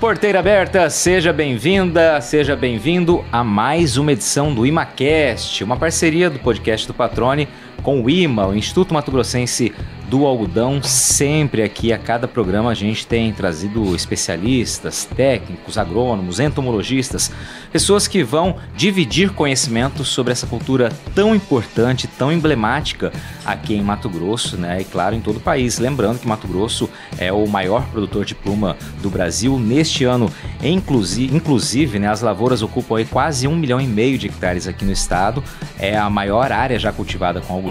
Porteira aberta, seja bem-vinda, seja bem-vindo a mais uma edição do ImaCast, uma parceria do podcast do Patrone com o IMA, o Instituto Mato Grossense do Algodão. Sempre aqui a cada programa a gente tem trazido especialistas, técnicos, agrônomos, entomologistas, pessoas que vão dividir conhecimentos sobre essa cultura tão importante, tão emblemática aqui em Mato Grosso, né? E claro, em todo o país. Lembrando que Mato Grosso é o maior produtor de pluma do Brasil. Neste ano, inclusive, né, as lavouras ocupam aí quase 1,5 milhão de hectares aqui no estado. É a maior área já cultivada com algodão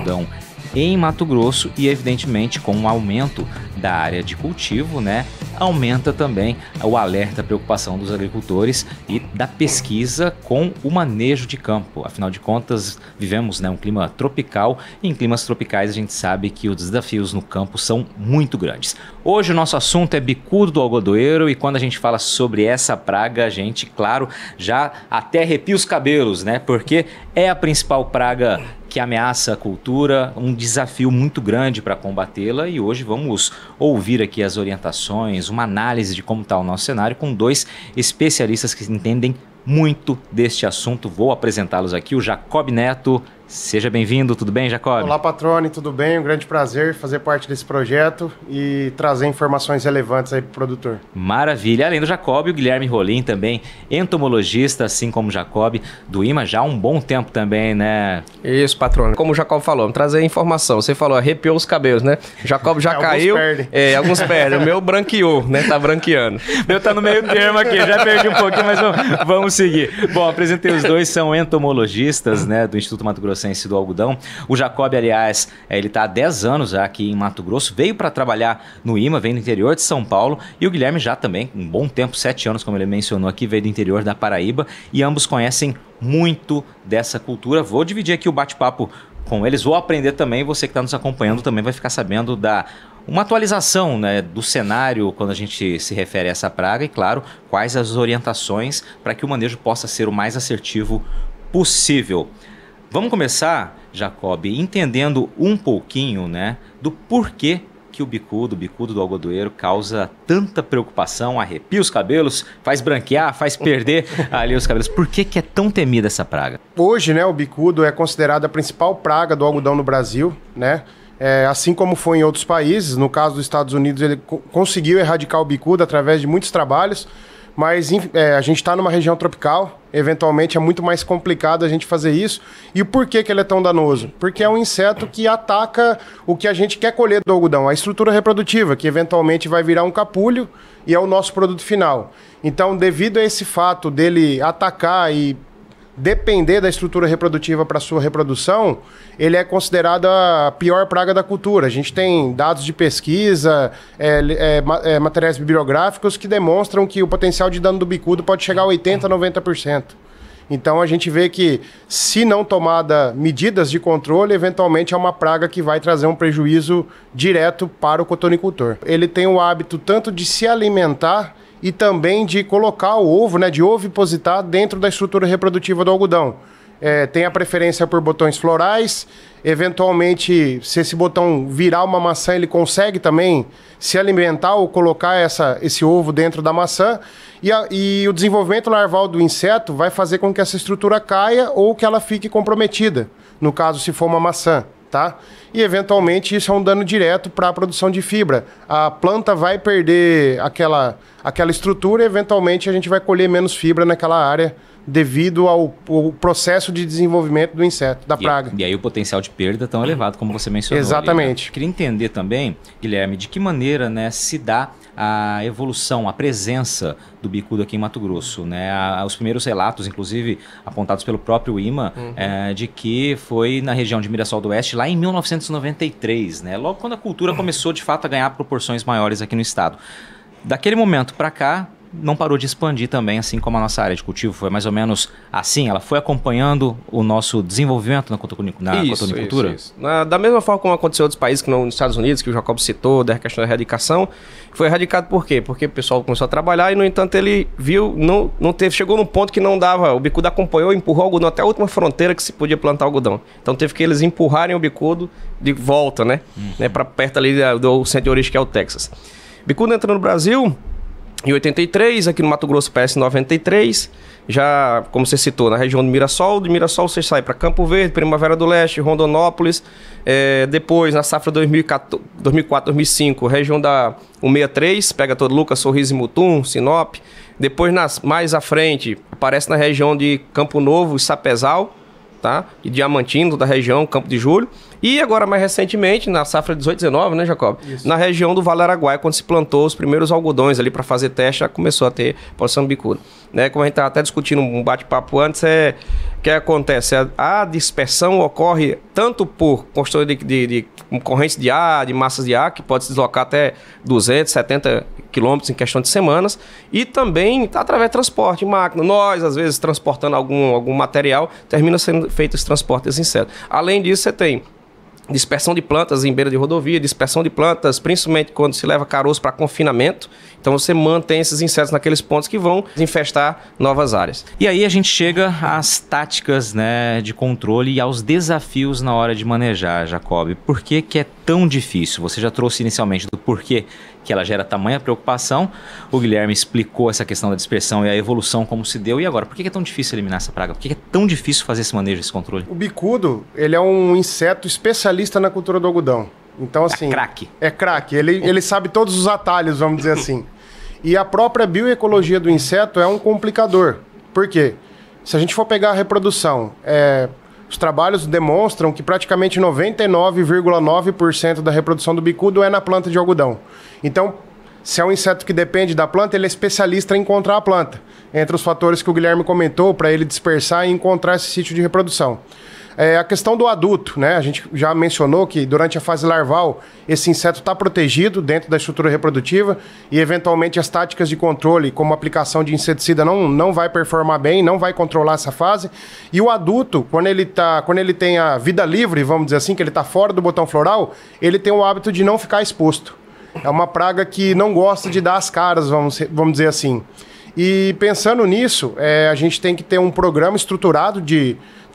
em Mato Grosso e, evidentemente, com o aumento da área de cultivo, né, aumenta também o alerta, a preocupação dos agricultores e da pesquisa com o manejo de campo. Afinal de contas, vivemos, né, um clima tropical e em climas tropicais a gente sabe que os desafios no campo são muito grandes. Hoje o nosso assunto é bicudo do algodoeiro e quando a gente fala sobre essa praga, a gente, claro, já até arrepia os cabelos, né, porque é a principal praga que ameaça a cultura, um desafio muito grande para combatê-la, e hoje vamos ouvir aqui as orientações, uma análise de como está o nosso cenário com dois especialistas que entendem muito deste assunto. Vou apresentá-los aqui, o Jacob Neto. Seja bem-vindo, tudo bem, Jacob? Olá, Patrone, tudo bem? Um grande prazer fazer parte desse projeto e trazer informações relevantes aí para o produtor. Maravilha. Além do Jacob, o Guilherme Rolim também, entomologista, assim como o Jacob, do IMA, já há um bom tempo também, né? Isso, Patrone. Como o Jacob falou, vamos trazer informação. Você falou, arrepiou os cabelos, né? O Jacob já caiu. Alguns perdem. O meu branqueou, né? Tá branqueando. O meu tá no meio termo aqui, já perdi um pouquinho, mas vamos seguir. Bom, apresentei os dois, são entomologistas, né, do Instituto Mato Grosso do Algodão. O Jacob, aliás, ele está há 10 anos já aqui em Mato Grosso, veio para trabalhar no IMA, vem do interior de São Paulo, e o Guilherme já também, um bom tempo, 7 anos, como ele mencionou aqui, veio do interior da Paraíba, e ambos conhecem muito dessa cultura. Vou dividir aqui o bate-papo com eles, vou aprender também, você que está nos acompanhando também vai ficar sabendo uma atualização, né, do cenário quando a gente se refere a essa praga e, claro, quais as orientações para que o manejo possa ser o mais assertivo possível. Vamos começar, Jacob, entendendo um pouquinho, né, do porquê que o bicudo do algodoeiro causa tanta preocupação, arrepia os cabelos, faz branquear, faz perder ali os cabelos. Por que é tão temida essa praga? Hoje, né, o bicudo é considerado a principal praga do algodão no Brasil, né? Assim como foi em outros países, no caso dos Estados Unidos, ele conseguiu erradicar o bicudo através de muitos trabalhos, mas a gente está numa região tropical, eventualmente é muito mais complicado a gente fazer isso. E por que ele é tão danoso? Porque é um inseto que ataca o que a gente quer colher do algodão, a estrutura reprodutiva, que eventualmente vai virar um capulho e é o nosso produto final. Então, devido a esse fato dele atacar e depender da estrutura reprodutiva para sua reprodução, ele é considerado a pior praga da cultura. A gente tem dados de pesquisa, materiais bibliográficos que demonstram que o potencial de dano do bicudo pode chegar a 80% a 90%. Então a gente vê que, se não tomada medidas de controle, eventualmente é uma praga que vai trazer um prejuízo direto para o cotonicultor. Ele tem o hábito tanto de se alimentar e também de colocar o ovo, né, de ovipositar dentro da estrutura reprodutiva do algodão. Tem a preferência por botões florais, eventualmente, se esse botão virar uma maçã, ele consegue se alimentar ou colocar esse ovo dentro da maçã, e o desenvolvimento larval do inseto vai fazer com que essa estrutura caia ou que ela fique comprometida, no caso, se for uma maçã. Tá? E eventualmente isso é um dano direto para a produção de fibra. A planta vai perder aquela estrutura e eventualmente a gente vai colher menos fibra naquela área devido ao processo de desenvolvimento do inseto, da praga. E aí o potencial de perda é tão elevado como você mencionou. Exatamente. Ali, né? Queria entender também, Guilherme, de que maneira, né, se dá a evolução, a presença do bicudo aqui em Mato Grosso, né? Os primeiros relatos, inclusive apontados pelo próprio IMA, de que foi na região de Mirassol do Oeste, lá em 1993, né? Logo quando a cultura começou de fato a ganhar proporções maiores aqui no estado. Daquele momento para cá, não parou de expandir também, assim como a nossa área de cultivo. Foi mais ou menos assim, ela foi acompanhando o nosso desenvolvimento na cotonicultura? Isso. Da mesma forma como aconteceu em outros países, que nos Estados Unidos, que o Jacob citou, da questão da erradicação, foi erradicado por quê? Porque o pessoal começou a trabalhar e, no entanto, ele viu, chegou num ponto que não dava, o bicudo acompanhou, empurrou o algodão até a última fronteira que se podia plantar algodão. Então teve que eles empurrarem o bicudo de volta, né? Para perto ali do centro de origem, que é o Texas. Bicudo entrou no Brasil em 83, aqui no Mato Grosso PS 93, já, como você citou, na região de Mirassol você sai para Campo Verde, Primavera do Leste, Rondonópolis, depois na safra 2004-2005, região da 163, pega todo Lucas, Sorriso e Mutum, Sinop, depois mais à frente aparece na região de Campo Novo e Sapezal, tá? E Diamantino, da região, Campo de Julho. E agora, mais recentemente, na safra 18-19, né, Jacob? Isso. Na região do Vale Araguaia, quando se plantou os primeiros algodões ali para fazer teste, já começou a ter produção bicuda. Né? Como a gente estava até discutindo um bate-papo antes, o que acontece? A dispersão ocorre tanto por questão de correntes de ar, de massas de ar, que pode se deslocar até 270 quilômetros em questão de semanas, e também através de transporte, máquina. Nós, às vezes, transportando algum material, termina sendo feito esse transporte desses insetos. Além disso, você tem dispersão de plantas em beira de rodovia, dispersão de plantas, principalmente quando se leva caroço para confinamento. Então você mantém esses insetos naqueles pontos que vão infestar novas áreas. E aí a gente chega às táticas, né, de controle e aos desafios na hora de manejar, Jacob. Por que que é tão difícil? Você já trouxe inicialmente do porquê que ela gera tamanha preocupação. O Guilherme explicou essa questão da dispersão e a evolução como se deu. E agora, por que é tão difícil eliminar essa praga? Por que é tão difícil fazer esse manejo, esse controle? O bicudo, ele é um inseto especialista na cultura do algodão. Então, assim... É craque. É craque. Ele sabe todos os atalhos, vamos dizer assim. E a própria bioecologia do inseto é um complicador. Por quê? Se a gente for pegar a reprodução, os trabalhos demonstram que praticamente 99,9% da reprodução do bicudo é na planta de algodão. Então, se é um inseto que depende da planta, ele é especialista em encontrar a planta. Entre os fatores que o Guilherme comentou, para ele dispersar e encontrar esse sítio de reprodução. A questão do adulto, né? A gente já mencionou que durante a fase larval, esse inseto está protegido dentro da estrutura reprodutiva e, eventualmente, as táticas de controle, como a aplicação de inseticida, não vai performar bem, não vai controlar essa fase. E o adulto, quando ele tem a vida livre, vamos dizer assim, que ele está fora do botão floral, ele tem o hábito de não ficar exposto. É uma praga que não gosta de dar as caras, vamos dizer assim. E pensando nisso, a gente tem que ter um programa estruturado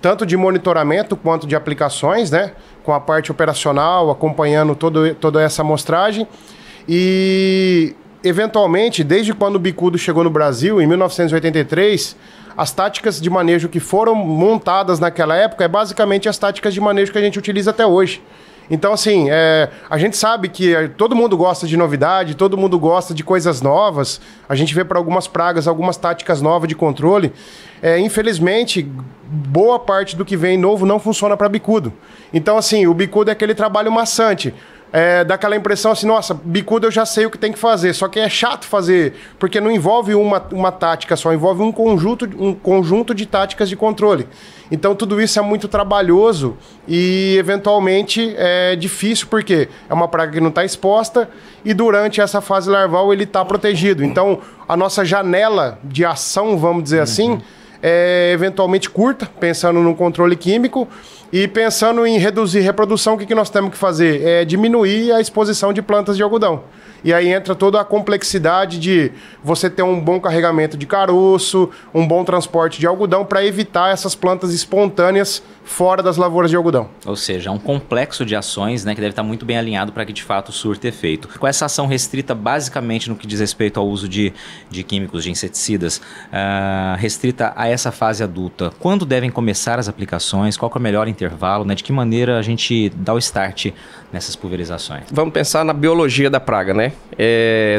tanto de monitoramento quanto de aplicações, né? Com a parte operacional, acompanhando toda essa amostragem. E, eventualmente, desde quando o bicudo chegou no Brasil, em 1983, as táticas de manejo que foram montadas naquela época basicamente as táticas de manejo que a gente utiliza até hoje. Então, assim, a gente sabe que todo mundo gosta de novidade, todo mundo gosta de coisas novas. A gente vê para algumas pragas, algumas táticas novas de controle. Infelizmente, boa parte do que vem novo não funciona para bicudo. Então, assim, o bicudo é aquele trabalho maçante. Dá aquela impressão assim, nossa, bicudo eu já sei o que tem que fazer, só que é chato fazer, porque não envolve uma tática só, envolve um conjunto de táticas de controle. Então tudo isso é muito trabalhoso e eventualmente é difícil, porque é uma praga que não está exposta e durante essa fase larval ele está protegido. Então a nossa janela de ação, vamos dizer assim, é eventualmente curta, pensando no controle químico. E pensando em reduzir reprodução, o que nós temos que fazer? É diminuir a exposição de plantas de algodão. E aí entra toda a complexidade de você ter um bom carregamento de caroço, um bom transporte de algodão para evitar essas plantas espontâneas fora das lavouras de algodão. Ou seja, é um complexo de ações, né, que deve estar muito bem alinhado para que de fato surta efeito. Com essa ação restrita basicamente no que diz respeito ao uso de químicos, de inseticidas, restrita a essa fase adulta, quando devem começar as aplicações, qual que é o melhor intervalo, né, de que maneira a gente dá o start nessas pulverizações? Vamos pensar na biologia da praga, né?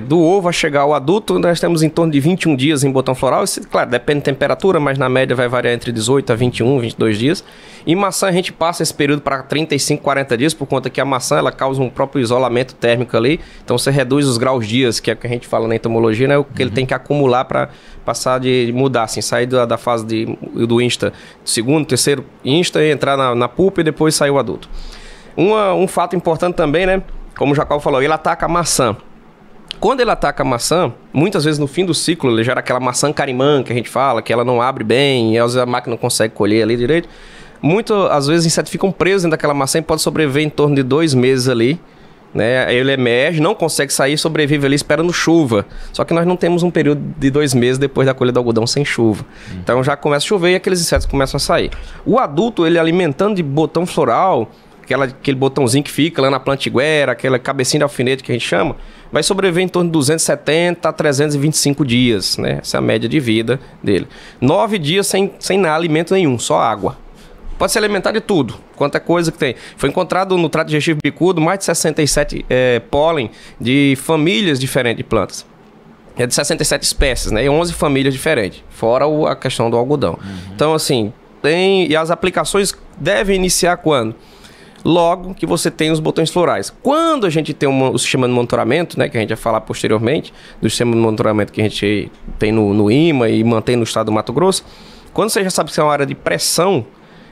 Do ovo a chegar ao adulto, nós temos em torno de 21 dias em botão floral. Isso, claro, depende da temperatura, mas na média vai variar entre 18 a 21, 22 dias. Em maçã a gente passa esse período para 35, 40 dias, por conta que a maçã ela causa um próprio isolamento térmico ali. Então você reduz os graus dias, que é o que a gente fala na entomologia, né? O que ele tem que acumular para passar de mudar, assim, sair da fase do insta, segundo, terceiro insta, e entrar na pulpa e depois sair o adulto. Um fato importante também, né? Como o Jacob falou, ele ataca a maçã. Quando ele ataca a maçã, muitas vezes no fim do ciclo, ele gera aquela maçã carimã que a gente fala, que ela não abre bem, e às vezes a máquina não consegue colher ali direito. Às vezes os insetos ficam presos dentro daquela maçã e pode sobreviver em torno de 2 meses ali, né? Ele emerge, não consegue sair, sobrevive ali esperando chuva. Só que nós não temos um período de 2 meses depois da colha do algodão sem chuva. Então já começa a chover e aqueles insetos começam a sair. O adulto, ele alimentando de botão floral, aquele botãozinho que fica lá na plantiguera, aquela cabecinha de alfinete que a gente chama, vai sobreviver em torno de 270 a 325 dias, né? Essa é a média de vida dele. 9 dias sem alimento nenhum, só água. Pode se alimentar de tudo, quanta coisa que tem. Foi encontrado no trato digestivo bicudo mais de 67 pólen de famílias diferentes de plantas. É de 67 espécies, né? E 11 famílias diferentes, fora a questão do algodão. Então, assim, e as aplicações devem iniciar quando? Logo que você tem os botões florais. Quando a gente tem o sistema de monitoramento, né, que a gente vai falar posteriormente, do sistema de monitoramento que a gente tem no IMA e mantém no estado do Mato Grosso, quando você já sabe que é uma área de pressão,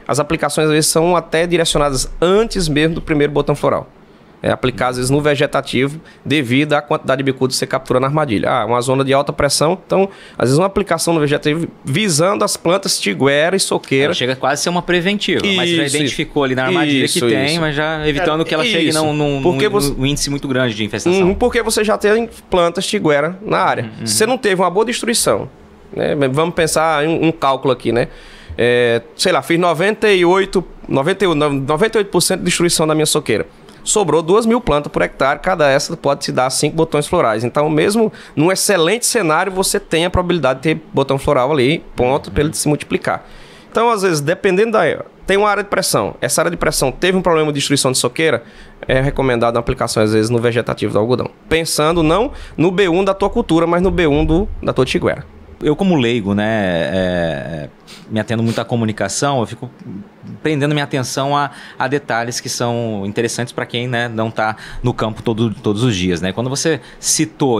as aplicações às vezes são até direcionadas antes mesmo do primeiro botão floral. Aplicar às vezes no vegetativo devido à quantidade de bicudo que você captura na armadilha. Uma zona de alta pressão, então às vezes uma aplicação no vegetativo visando as plantas tiguera e soqueira. Ela chega quase a ser uma preventiva, mas você já identificou ali na armadilha que tem, mas já evitando que ela chegue num índice muito grande de infestação. Porque você já tem plantas tiguera na área. Se você não teve uma boa destruição, né? Vamos pensar em um cálculo aqui, né? Sei lá, fiz 98% de destruição da minha soqueira. Sobrou 2.000 plantas por hectare, cada essa pode te dar 5 botões florais. Então, mesmo num excelente cenário, você tem a probabilidade de ter botão floral ali, ponto, para ele se multiplicar. Então, às vezes, dependendo tem uma área de pressão. Essa área de pressão teve um problema de destruição de soqueira, é recomendado a aplicação, às vezes, no vegetativo do algodão. Pensando não no B1 da tua cultura, mas no B1 da tua tiguera. Eu, como leigo, né, me atendo muito à comunicação, eu fico prendendo minha atenção a detalhes que são interessantes para quem, né, não está no campo todos os dias, né? Quando você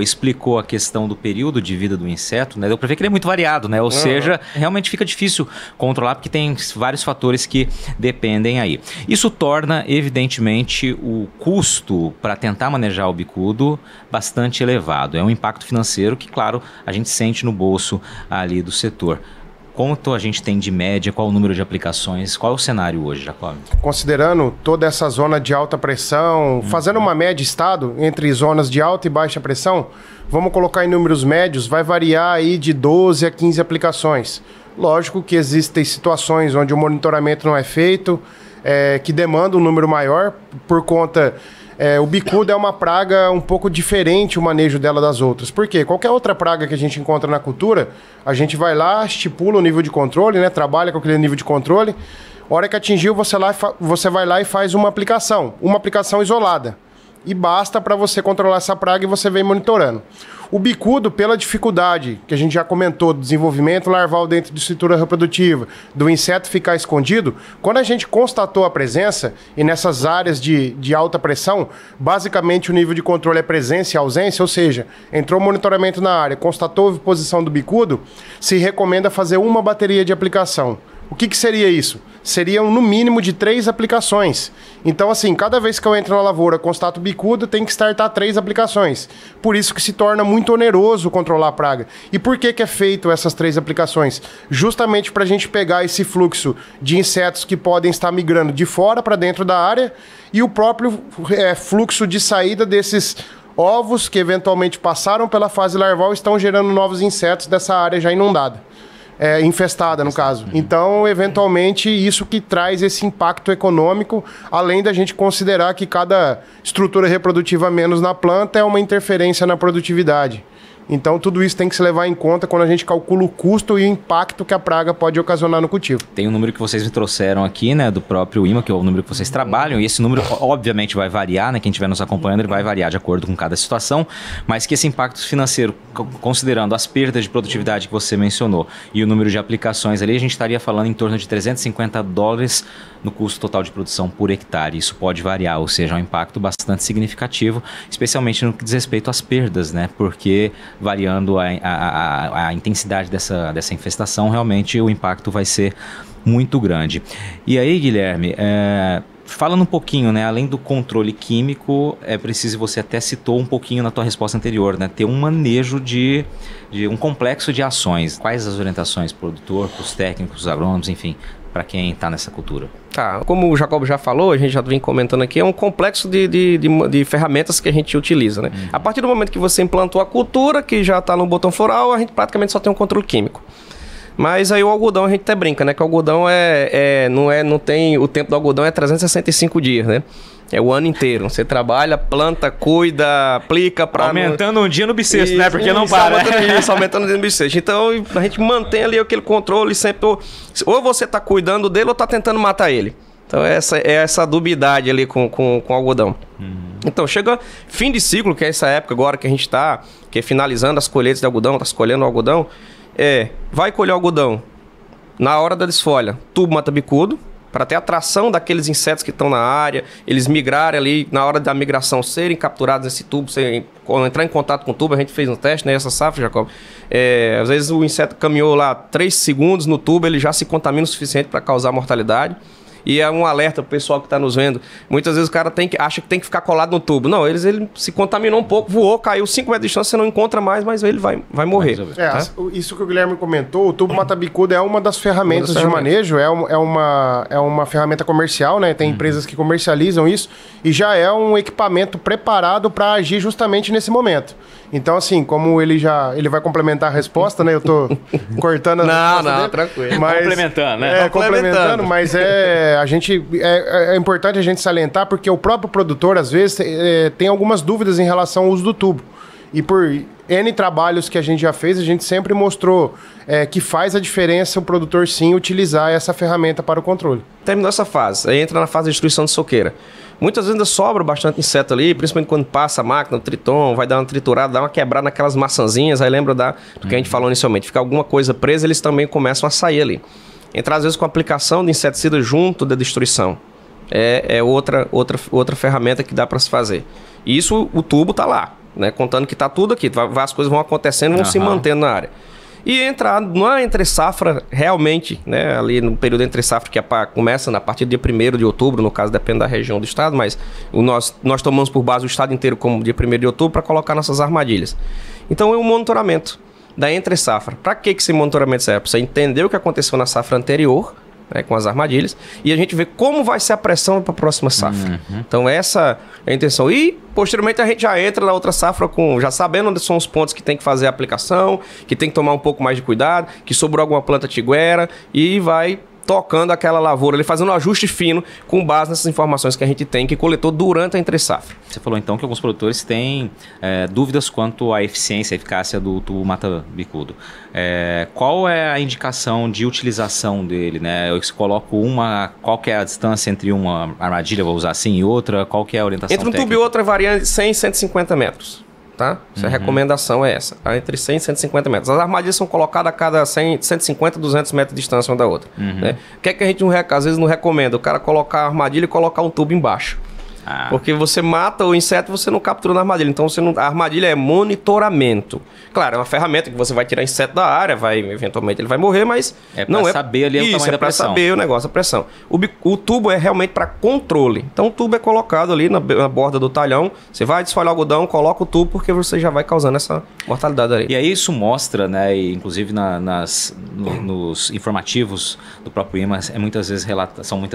explicou a questão do período de vida do inseto, né, deu para ver que ele é muito variado, né? Ou seja, realmente fica difícil controlar porque tem vários fatores que dependem aí. Isso torna, evidentemente, o custo para tentar manejar o bicudo bastante elevado. É um impacto financeiro que, claro, a gente sente no bolso ali do setor. Quanto a gente tem de média, qual o número de aplicações, qual é o cenário hoje, Jacob? Considerando toda essa zona de alta pressão, fazendo uma média estado entre zonas de alta e baixa pressão, vamos colocar em números médios, vai variar aí de 12 a 15 aplicações. Lógico que existem situações onde o monitoramento não é feito, que demanda um número maior por conta... o bicudo é uma praga um pouco diferente o manejo dela das outras. Por quê? Qualquer outra praga que a gente encontra na cultura, a gente vai lá, estipula o nível de controle, né? Trabalha com aquele nível de controle. A hora que atingiu, você vai lá e faz uma aplicação isolada. E basta para você controlar essa praga e você vem monitorando. O bicudo, pela dificuldade que a gente já comentou, do desenvolvimento larval dentro de estrutura reprodutiva, do inseto ficar escondido, quando a gente constatou a presença, e nessas áreas de alta pressão, basicamente o nível de controle é presença e ausência, ou seja, entrou monitoramento na área, constatou a posição do bicudo, se recomenda fazer uma bateria de aplicação. O que seria isso? Seriam no mínimo de 3 aplicações. Então, assim, cada vez que eu entro na lavoura, constato bicudo, tem que startar 3 aplicações. Por isso que se torna muito oneroso controlar a praga. E por que é feito essas 3 aplicações? Justamente para a gente pegar esse fluxo de insetos que podem estar migrando de fora para dentro da área e o próprio fluxo de saída desses ovos que eventualmente passaram pela fase larval e estão gerando novos insetos dessa área já inundada. Infestada, no caso. Então, eventualmente, isso que traz esse impacto econômico, além da gente considerar que cada estrutura reprodutiva menos na planta é uma interferência na produtividade. Então, tudo isso tem que se levar em conta quando a gente calcula o custo e o impacto que a praga pode ocasionar no cultivo. Tem um número que vocês me trouxeram aqui, né, do próprio IMA, que é o número que vocês trabalham, e esse número, obviamente, vai variar, né, quem estiver nos acompanhando, ele vai variar de acordo com cada situação, mas que esse impacto financeiro, considerando as perdas de produtividade que você mencionou e o número de aplicações ali, a gente estaria falando em torno de $350 no custo total de produção por hectare. Isso pode variar, ou seja, é um impacto bastante significativo, especialmente no que diz respeito às perdas, né, porque variando a intensidade dessa infestação, realmente o impacto vai ser muito grande. E aí, Guilherme, falando um pouquinho, né, além do controle químico, é preciso, você até citou um pouquinho na tua resposta anterior, né, ter um manejo de um complexo de ações. Quais as orientações para o produtor, para os técnicos, os agrônomos, enfim, para quem está nessa cultura? Tá, como o Jacob já falou, a gente já vem comentando aqui, é um complexo de ferramentas que a gente utiliza, né? A partir do momento que você implantou a cultura, que já está no botão floral, a gente praticamente só tem um controle químico. Mas aí o algodão a gente até brinca, né? Que o algodão não tem... O tempo do algodão é 365 dias, né? É o ano inteiro. Você trabalha, planta, cuida, aplica para... Aumentando um dia no bissexto, né? Porque não para. Aumentando um dia no bissexto. Então, a gente mantém ali aquele controle sempre... Ou você tá cuidando dele ou tá tentando matar ele. Então, essa dubiedade ali com o algodão. Então, chega fim de ciclo, que é essa época agora que a gente tá... Que é finalizando as colheitas de algodão, tá escolhendo o algodão. Vai colher o algodão na hora da desfolha. Tubo mata-bicudo, para ter atração daqueles insetos que estão na área, eles migrarem ali, na hora da migração, serem capturados nesse tubo, entrar em contato com o tubo. A gente fez um teste, né, essa safra, Jacob. Às vezes o inseto caminhou lá 3 segundos no tubo, ele já se contamina o suficiente para causar mortalidade. E é um alerta pro pessoal que está nos vendo. Muitas vezes o cara acha que tem que ficar colado no tubo. Não, ele se contaminou um pouco, voou, caiu 5 metros de distância, você não encontra mais, mas ele vai morrer. Isso que o Guilherme comentou, o tubo mata-bicudo é uma das ferramentas de manejo, é uma ferramenta comercial, né? Tem empresas que comercializam isso e já é um equipamento preparado para agir justamente nesse momento. Então, assim, como ele vai complementar a resposta, né? Eu tô cortando a resposta dele, tranquilo. Mas, complementando, né? Complementando, mas é importante a gente salientar porque o próprio produtor, às vezes, tem algumas dúvidas em relação ao uso do tubo. E por N trabalhos que a gente já fez, a gente sempre mostrou que faz a diferença o produtor, sim, utilizar essa ferramenta para o controle. Terminou essa fase, aí entra na fase de destruição de soqueira. Muitas vezes ainda sobra bastante inseto ali, principalmente quando passa a máquina, o triton, vai dar uma triturada, dá uma quebrada naquelas maçãzinhas, aí lembra do que a gente falou inicialmente. Fica alguma coisa presa, eles também começam a sair ali. Entra às vezes com a aplicação de inseticida junto da destruição. É outra ferramenta que dá para se fazer. E isso, o tubo tá lá, né? Contando que tá tudo aqui, as coisas vão acontecendo, vão se mantendo na área. E entrar na entre-safra realmente, né? Ali no período entre-safra, que começa a partir do dia 1º de outubro, no caso depende da região do estado, mas nós tomamos por base o estado inteiro como dia 1º de outubro para colocar nossas armadilhas. Então é um monitoramento da entre-safra. Para que esse monitoramento serve? Para você entender o que aconteceu na safra anterior, né, com as armadilhas, e a gente vê como vai ser a pressão para a próxima safra. Então essa é a intenção. E posteriormente a gente já entra na outra safra já sabendo onde são os pontos que tem que fazer a aplicação, que tem que tomar um pouco mais de cuidado, que sobrou alguma planta tiguera, e vai tocando aquela lavoura, ele fazendo um ajuste fino com base nessas informações que a gente tem, que coletou durante a entre-safra. Você falou então que alguns produtores têm dúvidas quanto à eficiência, à eficácia do tubo mata-bicudo. Qual é a indicação de utilização dele, né? Eu coloco qual que é a distância entre uma armadilha, vou usar assim, e outra? Qual que é a orientação técnica? Entre um tubo e outro é variando de 100 e 150 metros. Tá? A recomendação é essa, entre 100 e 150 metros. As armadilhas são colocadas a cada 150, 200 metros de distância uma da outra. Né? O que é que a gente às vezes não recomenda? O cara colocar a armadilha e colocar um tubo embaixo. Porque você mata o inseto e você não captura na armadilha. Então a armadilha é monitoramento. Claro, é uma ferramenta que você vai tirar inseto da área, eventualmente ele vai morrer, mas não é saber ali o tamanho da pressão. Saber o negócio, a pressão. O tubo é realmente para controle. Então o tubo é colocado ali na borda do talhão. Você vai desfolhar o algodão, coloca o tubo, porque você já vai causando essa mortalidade ali. E aí isso mostra, né, e inclusive nos informativos do próprio IMA, são muitas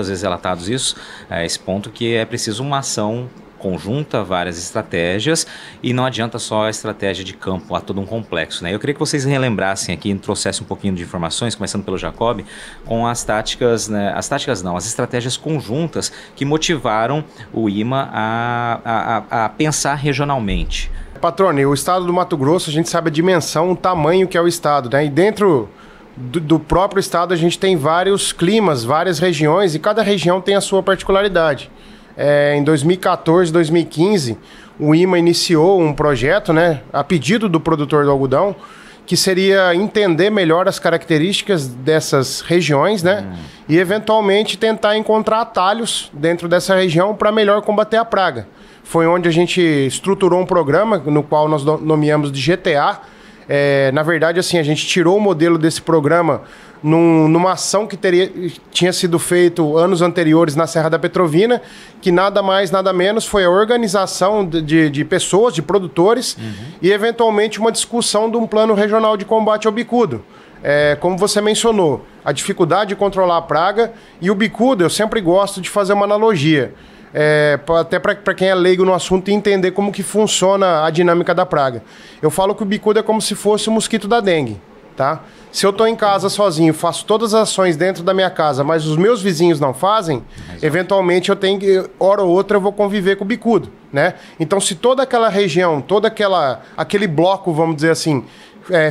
vezes relatados esse ponto, que é preciso uma ação conjunta, várias estratégias, e não adianta só a estratégia de campo, há todo um complexo, né? Eu queria que vocês relembrassem aqui, trouxessem um pouquinho de informações, começando pelo Jacob, com as táticas, né? As estratégias conjuntas que motivaram o IMA a pensar regionalmente. Patrone, o estado do Mato Grosso, a gente sabe a dimensão, o tamanho que é o estado, né? E dentro do próprio estado a gente tem vários climas, várias regiões, e cada região tem a sua particularidade. Em 2014, 2015, o IMA iniciou um projeto, né, a pedido do produtor do algodão, que seria entender melhor as características dessas regiões, né, e eventualmente tentar encontrar atalhos dentro dessa região para melhor combater a praga. Foi onde a gente estruturou um programa, no qual nós nomeamos de GTA. Na verdade, assim, a gente tirou o modelo desse programa numa ação que tinha sido feito anos anteriores na Serra da Petrovina, que nada mais, nada menos foi a organização de pessoas, de produtores, e eventualmente uma discussão de um plano regional de combate ao bicudo. Como você mencionou, a dificuldade de controlar a praga, e o bicudo, eu sempre gosto de fazer uma analogia, até para quem é leigo no assunto entender como que funciona a dinâmica da praga. Eu falo que o bicudo é como se fosse o mosquito da dengue, tá? Se eu estou em casa sozinho, faço todas as ações dentro da minha casa, mas os meus vizinhos não fazem, eventualmente eu tenho que, hora ou outra, eu vou conviver com o bicudo, né? Então, se toda aquela região, aquele bloco, vamos dizer assim,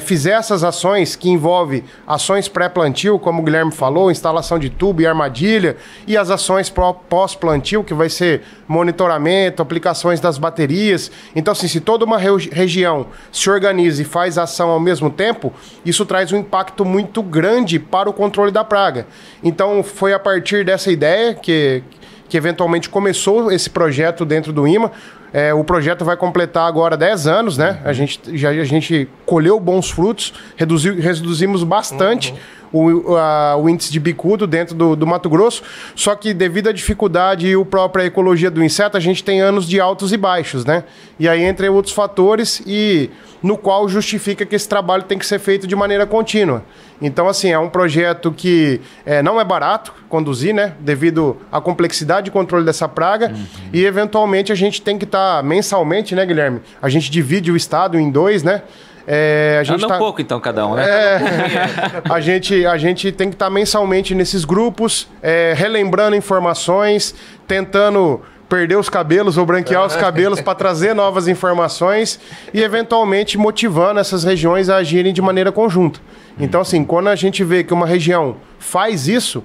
fizer essas ações que envolvem ações pré-plantio, como o Guilherme falou, instalação de tubo e armadilha, e as ações pós-plantio, que vai ser monitoramento, aplicações das baterias. Então, assim, se toda uma região se organiza e faz ação ao mesmo tempo, isso traz um impacto muito grande para o controle da praga. Então, foi a partir dessa ideia que eventualmente começou esse projeto dentro do IMA. O projeto vai completar agora 10 anos, né? A gente colheu bons frutos, reduzimos bastante o índice de bicudo dentro do Mato Grosso, só que devido à dificuldade e a própria ecologia do inseto, a gente tem anos de altos e baixos, né? E aí, entre outros fatores, e no qual justifica que esse trabalho tem que ser feito de maneira contínua. Então, assim, é um projeto que não é barato conduzir, né? Devido à complexidade de controle dessa praga. E, eventualmente, a gente tem que estar mensalmente, né, Guilherme? A gente divide o estado em 2, né? Anda um pouco, então, cada um, né? A gente tem que estar mensalmente nesses grupos, relembrando informações, tentando perder os cabelos ou branquear os cabelos para trazer novas informações e, eventualmente, motivando essas regiões a agirem de maneira conjunta. Então, assim, quando a gente vê que uma região faz isso,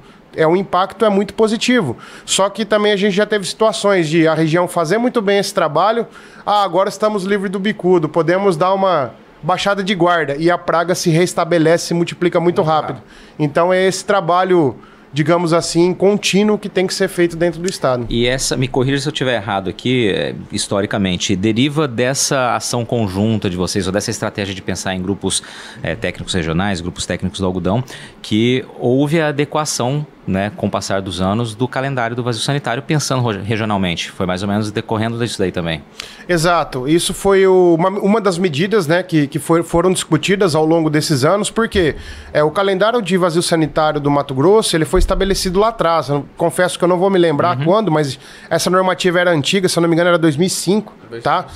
o impacto é muito positivo. Só que também a gente já teve situações de a região fazer muito bem esse trabalho, agora estamos livres do bicudo, podemos dar uma baixada de guarda e a praga se restabelece, se multiplica muito rápido. Então é esse trabalho, digamos assim, contínuo que tem que ser feito dentro do estado. E me corrija se eu estiver errado aqui, historicamente, deriva dessa ação conjunta de vocês, ou dessa estratégia de pensar em grupos técnicos regionais, grupos técnicos do algodão, que houve a adequação, né, com o passar dos anos, do calendário do vazio sanitário, pensando regionalmente. Foi mais ou menos decorrendo disso daí também. Exato. Isso foi uma das medidas, né, que foram discutidas ao longo desses anos, porque o calendário de vazio sanitário do Mato Grosso, ele foi estabelecido lá atrás. Eu confesso que eu não vou me lembrar quando, mas essa normativa era antiga, se eu não me engano era 2005, tá?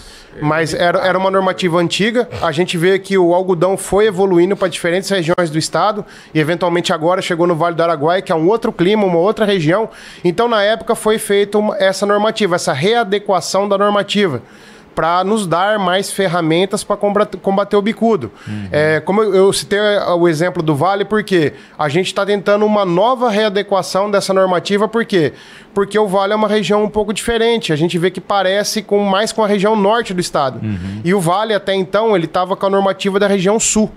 Mas era uma normativa antiga. A gente vê que o algodão foi evoluindo para diferentes regiões do estado e, eventualmente, agora chegou no Vale do Araguaia, que é um outro clima, uma outra região. Então, na época, foi feita essa normativa, essa readequação da normativa, para nos dar mais ferramentas para combater o bicudo. Como eu citei o exemplo do Vale, porque a gente está tentando uma nova readequação dessa normativa, por quê? Porque o Vale é uma região um pouco diferente, a gente vê que parece mais com a região norte do estado. E o Vale, até então, ele estava com a normativa da região sul.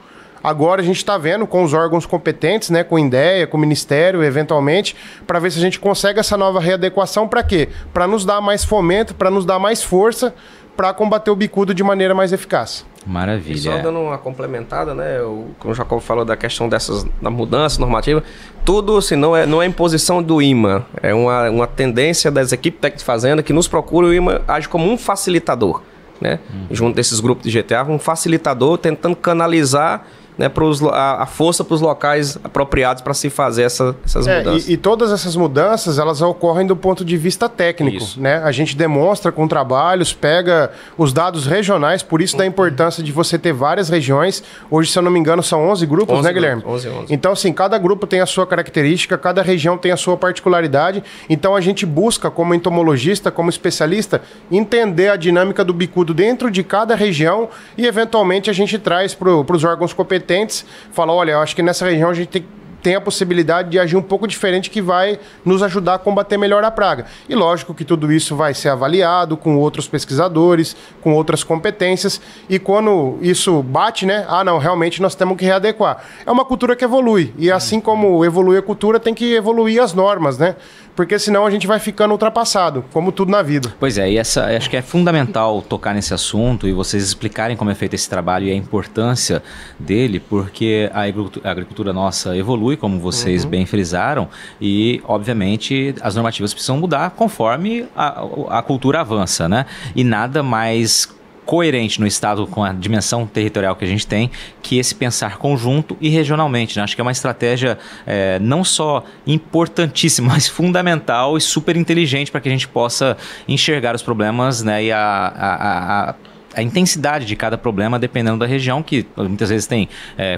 Agora a gente está vendo com os órgãos competentes, né, com o INDEA, com o Ministério, eventualmente, para ver se a gente consegue essa nova readequação. Para quê? Para nos dar mais fomento, para nos dar mais força, para combater o bicudo de maneira mais eficaz. Maravilha. E só dando uma complementada, né? Como o Jacob falou da questão da mudança normativa, tudo assim, não é imposição do IMA, é uma tendência das equipes técnicas de fazenda que nos procura. O IMA age como um facilitador, né? Junto desses grupos de GTA, um facilitador tentando canalizar, né, a força para os locais apropriados para se fazer essas mudanças. E todas essas mudanças, elas ocorrem do ponto de vista técnico, né? A gente demonstra com trabalhos, pega os dados regionais, por isso da importância de você ter várias regiões. Hoje, se eu não me engano, são 11 grupos, né, Guilherme? 11. Então, assim, cada grupo tem a sua característica, cada região tem a sua particularidade. Então, a gente busca, como entomologista, como especialista, entender a dinâmica do bicudo dentro de cada região e, eventualmente, a gente traz para os órgãos competentes, fala, olha, eu acho que nessa região a gente tem a possibilidade de agir um pouco diferente, que vai nos ajudar a combater melhor a praga. E lógico que tudo isso vai ser avaliado com outros pesquisadores, com outras competências, e quando isso bate, né? Não, realmente nós temos que readequar. É uma cultura que evolui, e assim como evolui a cultura, tem que evoluir as normas, né? Porque senão a gente vai ficando ultrapassado, como tudo na vida. Pois é, e acho que é fundamental tocar nesse assunto e vocês explicarem como é feito esse trabalho e a importância dele, porque a agricultura nossa evolui, como vocês bem frisaram, e, obviamente, as normativas precisam mudar conforme a cultura avança, né? E nada mais coerente no estado com a dimensão territorial que a gente tem, que esse pensar conjunto e regionalmente, né? Acho que é uma estratégia não só importantíssima, mas fundamental e super inteligente para que a gente possa enxergar os problemas, né? E a intensidade de cada problema dependendo da região, que muitas vezes tem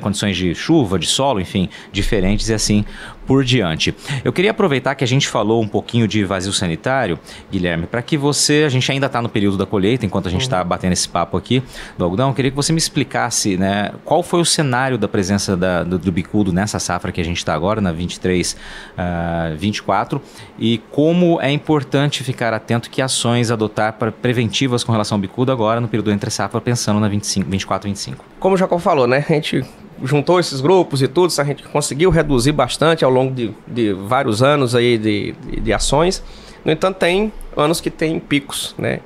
condições de chuva, de solo, enfim, diferentes e assim por diante. Eu queria aproveitar que a gente falou um pouquinho de vazio sanitário, Guilherme, para que a gente ainda está no período da colheita, enquanto a gente está batendo esse papo aqui do algodão, eu queria que você me explicasse, né, qual foi o cenário da presença do bicudo nessa safra que a gente está agora, na 23-24, e como é importante ficar atento que ações adotar para preventivas com relação ao bicudo agora no período entre safra, pensando na 24-25. Como o Jacob falou, né, a gente juntou esses grupos e tudo, a gente conseguiu reduzir bastante ao longo de vários anos aí de ações. No entanto, tem anos que tem picos, né?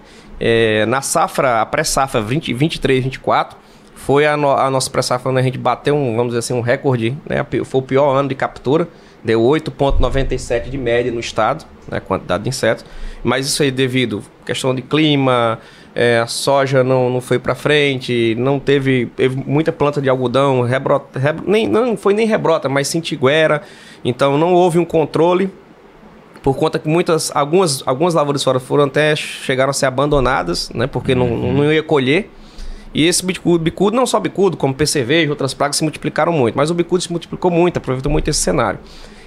Na safra, a pré-safra 23-24, foi a nossa pré-safra onde a gente bateu vamos dizer assim, um recorde, né? Foi o pior ano de captura, deu 8,97 de média no estado, né? Quantidade de insetos, mas isso aí devido à questão de clima, a soja não foi para frente, não teve muita planta de algodão, não foi nem rebrota, mas sim tiguera, então não houve um controle, por conta que algumas lavouras fora chegaram a ser abandonadas, né, porque não ia colher, e esse bicudo, não só bicudo, como percevejo, outras pragas se multiplicaram muito, mas o bicudo se multiplicou muito, aproveitou muito esse cenário.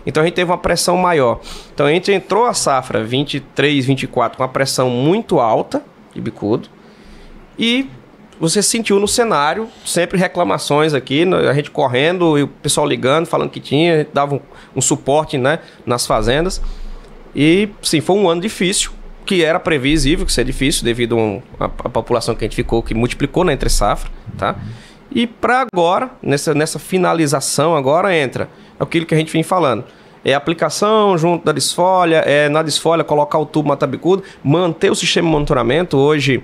Então a gente teve uma pressão maior. Então a gente entrou a safra 23-24 com uma pressão muito alta de bicudo, e você sentiu no cenário sempre reclamações aqui, a gente correndo e o pessoal ligando, falando que tinha, dava um suporte, né, nas fazendas. E sim, foi um ano difícil, que era previsível que seria difícil devido à população que a gente ficou, que multiplicou na entre safra, tá? E para agora, nessa finalização agora entra aquilo que a gente vem falando. É aplicação junto da desfolha, na desfolha colocar o tubo mata-bicudo, manter o sistema de monitoramento. Hoje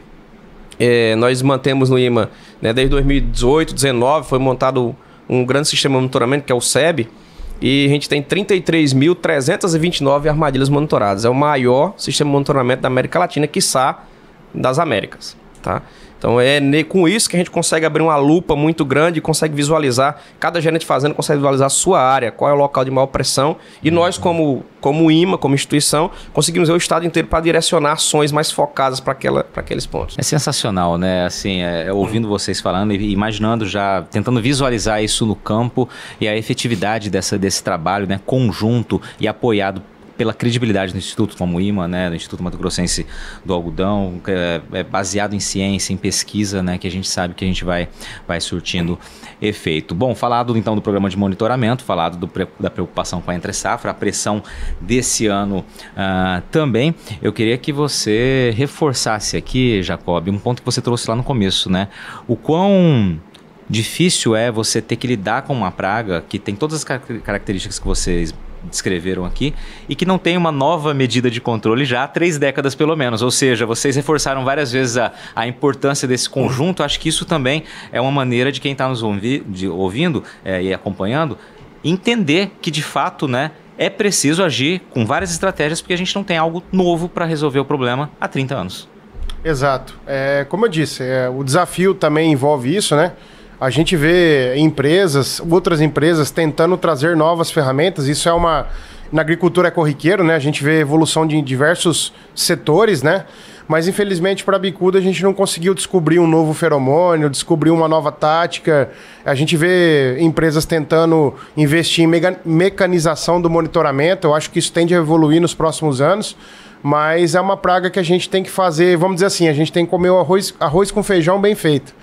nós mantemos no IMA, né, desde 2018, 2019, foi montado um grande sistema de monitoramento que é o SEB, e a gente tem 33.329 armadilhas monitoradas. É o maior sistema de monitoramento da América Latina, quiçá das Américas, tá? Então com isso que a gente consegue abrir uma lupa muito grande e consegue visualizar, cada gerente de fazenda consegue visualizar a sua área, qual é o local de maior pressão, e nós como IMA, como instituição, conseguimos ver o estado inteiro para direcionar ações mais focadas para aqueles pontos. É sensacional, né? Assim, ouvindo vocês falando e imaginando já, tentando visualizar isso no campo e a efetividade desse trabalho, né, conjunto e apoiado pela credibilidade do Instituto como o IMA, né, do Instituto Mato Grossense do Algodão, baseado em ciência, em pesquisa, né, que a gente sabe que a gente vai surtindo efeito. Bom, falado então do programa de monitoramento, falado da preocupação com a entre-safra, a pressão desse ano também, eu queria que você reforçasse aqui, Jacob, um ponto que você trouxe lá no começo, né, o quão difícil é você ter que lidar com uma praga que tem todas as características que vocês descreveram aqui e que não tem uma nova medida de controle já há 3 décadas pelo menos, ou seja, vocês reforçaram várias vezes a importância desse conjunto. Acho que isso também é uma maneira de quem está nos ouvindo e acompanhando entender que de fato, né, é preciso agir com várias estratégias, porque a gente não tem algo novo para resolver o problema há 30 anos. Exato. Como eu disse, o desafio também envolve isso, né? A gente vê outras empresas tentando trazer novas ferramentas. Isso na agricultura é corriqueiro, né? A gente vê evolução de diversos setores, né? Mas infelizmente para a bicuda a gente não conseguiu descobrir um novo feromônio, descobrir uma nova tática. A gente vê empresas tentando investir em mecanização do monitoramento. Eu acho que isso tende a evoluir nos próximos anos. Mas é uma praga que a gente tem que fazer, vamos dizer assim, a gente tem que comer o arroz com feijão bem feito.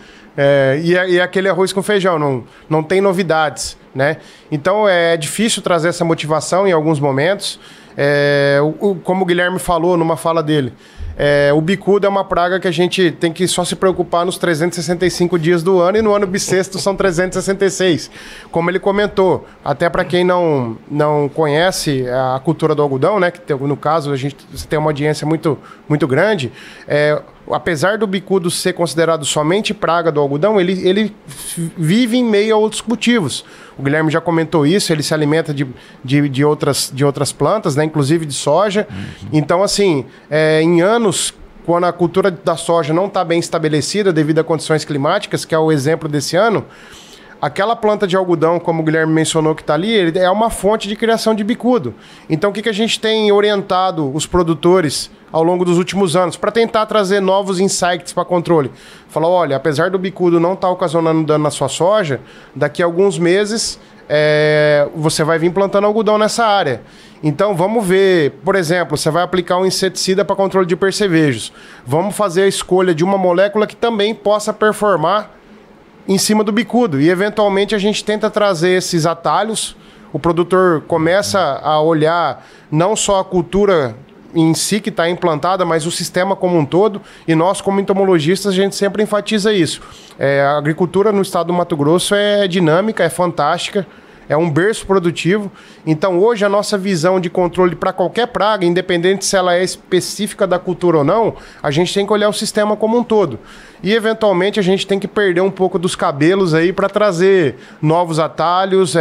E aquele arroz com feijão, não tem novidades, né? Então é difícil trazer essa motivação em alguns momentos. Como o Guilherme falou numa fala dele, o bicudo é uma praga que a gente tem que só se preocupar nos 365 dias do ano, e no ano bissexto são 366. Como ele comentou, até para quem não conhece a cultura do algodão, né, que no caso você tem uma audiência muito, muito grande, apesar do bicudo ser considerado somente praga do algodão, ele vive em meio a outros cultivos. O Guilherme já comentou isso, ele se alimenta de outras plantas, né, inclusive de soja. Então, assim, em anos, quando a cultura da soja não está bem estabelecida devido a condições climáticas, que é o exemplo desse ano, aquela planta de algodão, como o Guilherme mencionou que está ali, ele é uma fonte de criação de bicudo. Então, o que a gente tem orientado os produtores ao longo dos últimos anos para tentar trazer novos insights para controle? Falar, olha, apesar do bicudo não estar ocasionando dano na sua soja, daqui a alguns meses você vai vir plantando algodão nessa área. Então, vamos ver, por exemplo, você vai aplicar um inseticida para controle de percevejos. Vamos fazer a escolha de uma molécula que também possa performar em cima do bicudo. E, eventualmente, a gente tenta trazer esses atalhos. O produtor começa a olhar não só a cultura em si que está implantada, mas o sistema como um todo. E nós, como entomologistas, a gente sempre enfatiza isso. A agricultura no estado do Mato Grosso é dinâmica, é fantástica. É um berço produtivo. Então, hoje, a nossa visão de controle para qualquer praga, independente se ela é específica da cultura ou não, a gente tem que olhar o sistema como um todo. E, eventualmente, a gente tem que perder um pouco dos cabelos aí para trazer novos atalhos.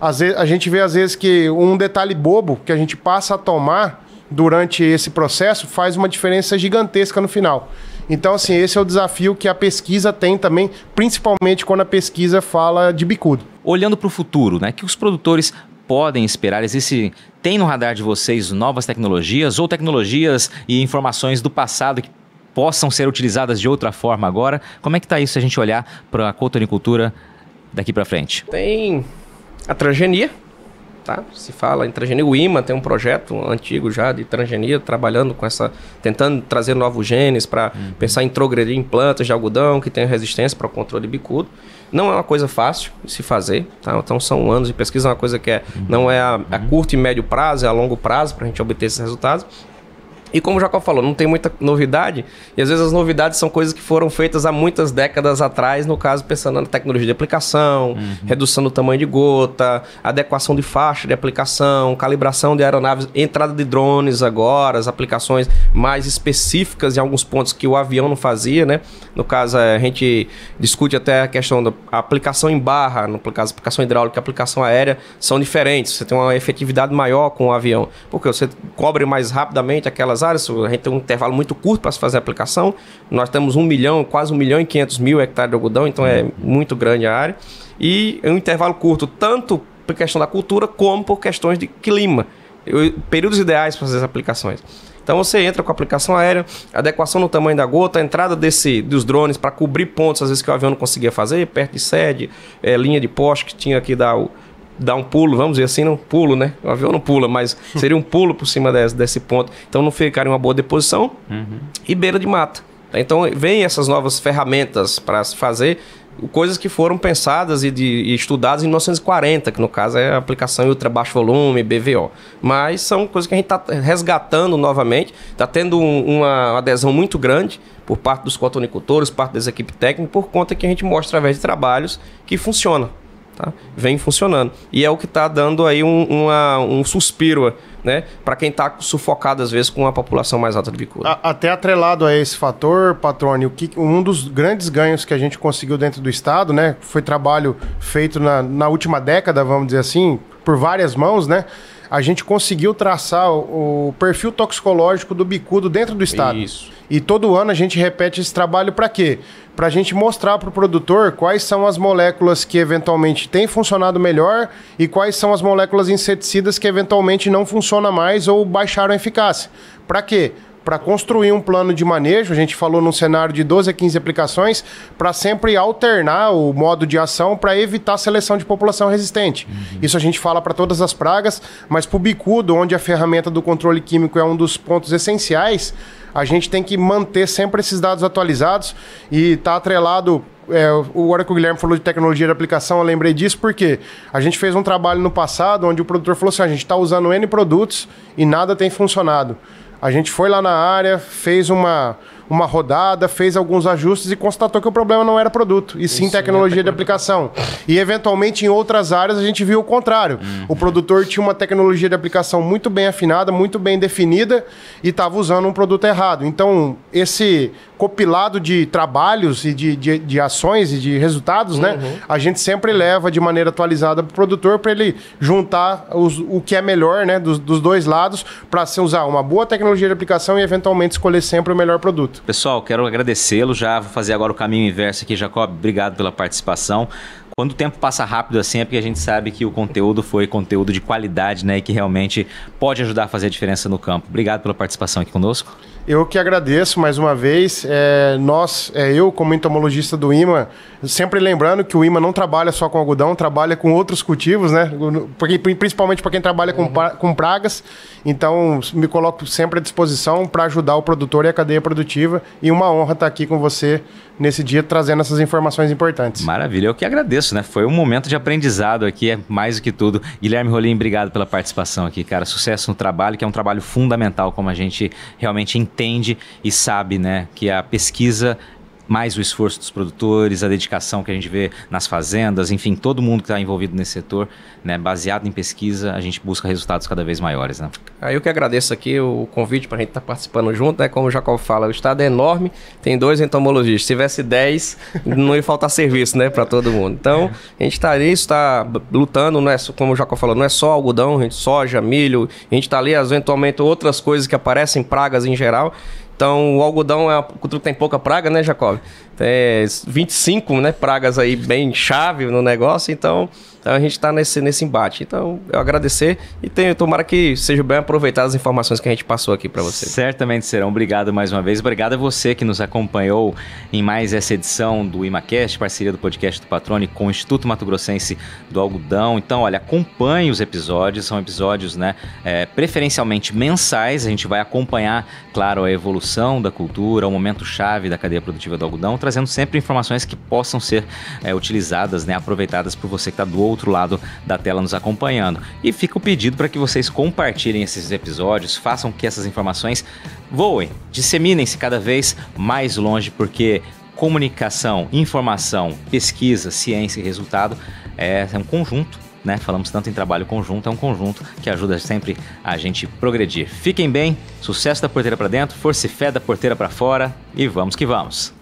Às vezes, a gente vê, às vezes, que um detalhe bobo que a gente passa a tomar durante esse processo faz uma diferença gigantesca no final. Então, assim, esse é o desafio que a pesquisa tem também, principalmente quando a pesquisa fala de bicudo. Olhando para o futuro, né, que os produtores podem esperar? Tem no radar de vocês novas tecnologias ou tecnologias e informações do passado que possam ser utilizadas de outra forma agora? Como é que está isso se a gente olhar para a cotoneicultura daqui para frente? Tem a transgenia. Tá? Se fala em transgenia, o IMA tem um projeto antigo já de transgenia, trabalhando com tentando trazer novos genes para pensar em trogredir em plantas de algodão que tenham resistência para o controle bicudo. Não é uma coisa fácil de se fazer, tá? Então são anos de pesquisa, é uma coisa que não é a curto e médio prazo, é a longo prazo para a gente obter esses resultados. E como o Jacob falou, não tem muita novidade, e às vezes as novidades são coisas que foram feitas há muitas décadas atrás, no caso pensando na tecnologia de aplicação, redução do tamanho de gota, adequação de faixa de aplicação, calibração de aeronaves, entrada de drones agora, as aplicações mais específicas em alguns pontos que o avião não fazia, né? No caso, a gente discute até a questão da aplicação em barra, no caso, aplicação hidráulica e aplicação aérea são diferentes, você tem uma efetividade maior com o avião, porque você cobre mais rapidamente aquelas áreas, a gente tem um intervalo muito curto para se fazer a aplicação. Nós temos 1 milhão, quase 1.500.000 hectares de algodão, então é muito grande a área. E é um intervalo curto, tanto por questão da cultura, como por questões de clima. Períodos ideais para fazer as aplicações. Então você entra com a aplicação aérea, adequação no tamanho da gota, a entrada dos drones para cobrir pontos, às vezes que o avião não conseguia fazer, perto de sede, linha de poste que tinha que dar um pulo, vamos dizer assim, não pulo, né? O avião não pula, mas seria um pulo por cima desse ponto. Então não ficaria em uma boa deposição e beira de mata. Então vem essas novas ferramentas para se fazer coisas que foram pensadas e estudadas em 1940, que no caso é a aplicação em ultra baixo volume, BVO. Mas são coisas que a gente está resgatando novamente, está tendo uma adesão muito grande por parte dos cotonicultores, parte das equipes técnicas, por conta que a gente mostra através de trabalhos que funciona. Tá? Vem funcionando. E é o que está dando aí um suspiro, né? Para quem está sufocado, às vezes, com uma população mais alta de bicudo. Até atrelado a esse fator, Patrone, um dos grandes ganhos que a gente conseguiu dentro do estado, né? Foi trabalho feito na última década, vamos dizer assim, por várias mãos, né? A gente conseguiu traçar o perfil toxicológico do bicudo dentro do estado. Isso. E todo ano a gente repete esse trabalho para quê? Para a gente mostrar para o produtor quais são as moléculas que eventualmente têm funcionado melhor e quais são as moléculas inseticidas que eventualmente não funcionam mais ou baixaram a eficácia. Para quê? Para construir um plano de manejo, a gente falou num cenário de 12 a 15 aplicações, para sempre alternar o modo de ação para evitar a seleção de população resistente. Isso a gente fala para todas as pragas, mas para o bicudo, onde a ferramenta do controle químico é um dos pontos essenciais, a gente tem que manter sempre esses dados atualizados e está atrelado. O hora que o Guilherme falou de tecnologia de aplicação, eu lembrei disso porque a gente fez um trabalho no passado onde o produtor falou assim, a gente está usando N produtos e nada tem funcionado. A gente foi lá na área, fez uma rodada, fez alguns ajustes e constatou que o problema não era produto, e sim tecnologia de aplicação. E, eventualmente, em outras áreas, a gente viu o contrário. O produtor tinha uma tecnologia de aplicação muito bem afinada, muito bem definida, e estava usando um produto errado. Então, esse compilado de trabalhos e de ações e de resultados, né, a gente sempre leva de maneira atualizada para o produtor, para ele juntar o que é melhor, né, dos dois lados, para se usar uma boa tecnologia de aplicação e, eventualmente, escolher sempre o melhor produto. Pessoal, quero agradecê-lo, já vou fazer agora o caminho inverso aqui, Jacob, obrigado pela participação. Quando o tempo passa rápido assim é porque a gente sabe que o conteúdo foi conteúdo de qualidade, né? E que realmente pode ajudar a fazer a diferença no campo. Obrigado pela participação aqui conosco. Eu que agradeço mais uma vez. Eu como entomologista do IMA, sempre lembrando que o IMA não trabalha só com algodão, trabalha com outros cultivos, né? Principalmente para quem trabalha com pragas. Então, me coloco sempre à disposição para ajudar o produtor e a cadeia produtiva. E uma honra estar aqui com você nesse dia trazendo essas informações importantes. Maravilha, eu que agradeço, né? Foi um momento de aprendizado aqui, é mais do que tudo. Guilherme Rolim, obrigado pela participação aqui, cara. Sucesso no trabalho, que é um trabalho fundamental, como a gente realmente entende e sabe, né? Que a pesquisa, mais o esforço dos produtores, a dedicação que a gente vê nas fazendas, enfim, todo mundo que está envolvido nesse setor, né, baseado em pesquisa, a gente busca resultados cada vez maiores, né? Eu que agradeço aqui o convite para a gente estar participando junto, né? Como o Jacob fala, o estado é enorme, tem 2 entomologistas. Se tivesse 10, não ia faltar serviço, né, para todo mundo. Então, a gente está lutando, não é, como o Jacob falou, não é só algodão, a gente soja, milho, a gente está ali, eventualmente, outras coisas que aparecem, pragas em geral. Então, o algodão é uma cultura que tem pouca praga, né, Jacob? Tem 25, né, pragas aí bem chave no negócio, então a gente está nesse embate. Então, eu agradecer e tomara que seja bem aproveitadas as informações que a gente passou aqui para você. Certamente serão. Obrigado mais uma vez. Obrigado a você que nos acompanhou em mais essa edição do ImaCast, parceria do podcast do Patrone com o Instituto Mato Grossense do Algodão. Então, olha, acompanhe os episódios, são episódios, né, preferencialmente mensais. A gente vai acompanhar, claro, a evolução da cultura, o momento chave da cadeia produtiva do algodão, trazendo sempre informações que possam ser utilizadas, né, aproveitadas por você que está do outro lado da tela nos acompanhando. E fica o pedido para que vocês compartilhem esses episódios, façam que essas informações voem, disseminem-se cada vez mais longe, porque comunicação, informação, pesquisa, ciência e resultado é um conjunto, né? Falamos tanto em trabalho conjunto, é um conjunto que ajuda sempre a gente progredir. Fiquem bem, sucesso da porteira para dentro, força e fé da porteira para fora e vamos que vamos!